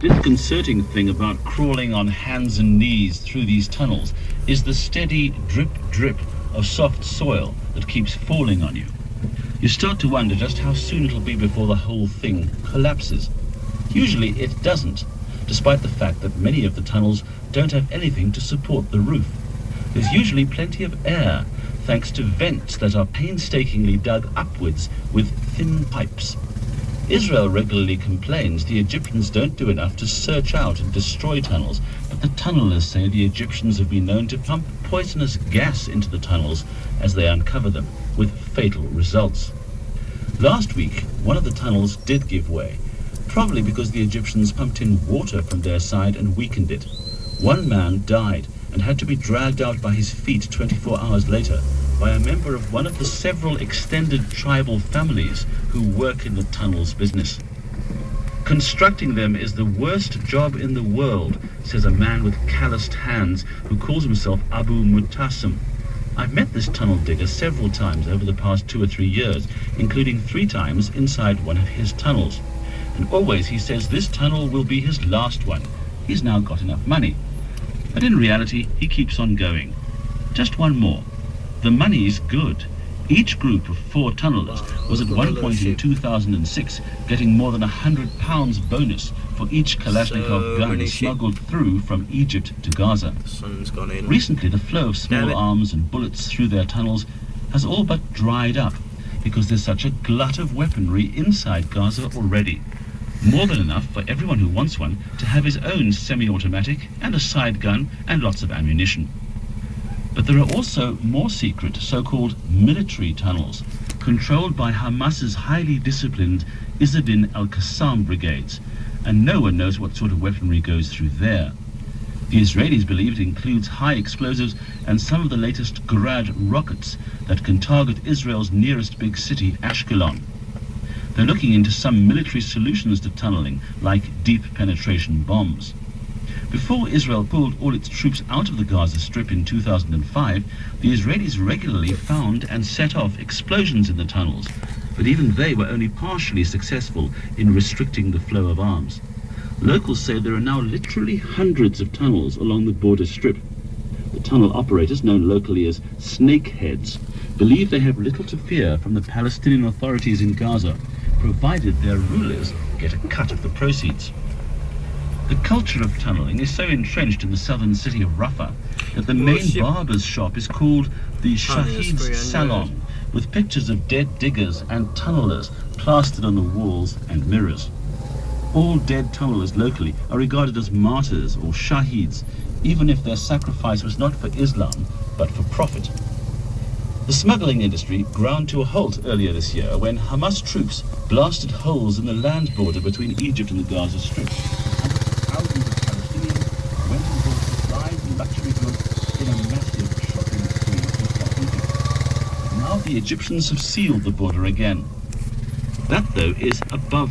Disconcerting thing about crawling on hands and knees through these tunnels is the steady drip drip of soft soil that keeps falling on you. You start to wonder just how soon it'll be before the whole thing collapses. Usually it doesn't, despite the fact that many of the tunnels don't have anything to support the roof. There's usually plenty of air, thanks to vents that are painstakingly dug upwards with thin pipes. Israel regularly complains the Egyptians don't do enough to search out and destroy tunnels, but the tunnelers say the Egyptians have been known to pump poisonous gas into the tunnels as they uncover them, with fatal results. Last week, one of the tunnels did give way, probably because the Egyptians pumped in water from their side and weakened it. One man died and had to be dragged out by his feet 24 hours later by a member of one of the several extended tribal families who work in the tunnels business. Constructing them is the worst job in the world, says a man with calloused hands who calls himself Abu Mutassim. I've met this tunnel digger several times over the past 2 or 3 years, including 3 times inside one of his tunnels. And always he says this tunnel will be his last one. He's now got enough money. But in reality, he keeps on going. Just one more. The money's good. Each group of 4 tunnelers was at one point in 2006 getting more than £100 bonus for each Kalashnikov gun smuggled through from Egypt to Gaza. Recently, the flow of small arms and bullets through their tunnels has all but dried up because there's such a glut of weaponry inside Gaza already. More than enough for everyone who wants one to have his own semi-automatic and a side gun and lots of ammunition. But there are also more secret so-called military tunnels controlled by Hamas's highly disciplined Izzadin al-Qassam brigades, and no one knows what sort of weaponry goes through there. The Israelis believe it includes high explosives and some of the latest Grad rockets that can target Israel's nearest big city, Ashkelon. They're looking into some military solutions to tunneling, like deep penetration bombs. Before Israel pulled all its troops out of the Gaza Strip in 2005, the Israelis regularly found and set off explosions in the tunnels, but even they were only partially successful in restricting the flow of arms. Locals say there are now literally hundreds of tunnels along the border strip. The tunnel operators, known locally as snakeheads, believe they have little to fear from the Palestinian authorities in Gaza, provided their rulers get a cut of the proceeds. The culture of tunneling is so entrenched in the southern city of Rafah that the main barber's shop is called the Shahid's Salon, with pictures of dead diggers and tunnelers plastered on the walls and mirrors. All dead tunnelers locally are regarded as martyrs or shahids, even if their sacrifice was not for Islam, but for profit. The smuggling industry ground to a halt earlier this year when Hamas troops blasted holes in the land border between Egypt and the Gaza Strip. Thousands of Palestinians went and bought supplies and luxury goods in a massive shopping spree across Egypt. Now the Egyptians have sealed the border again. That, though, is above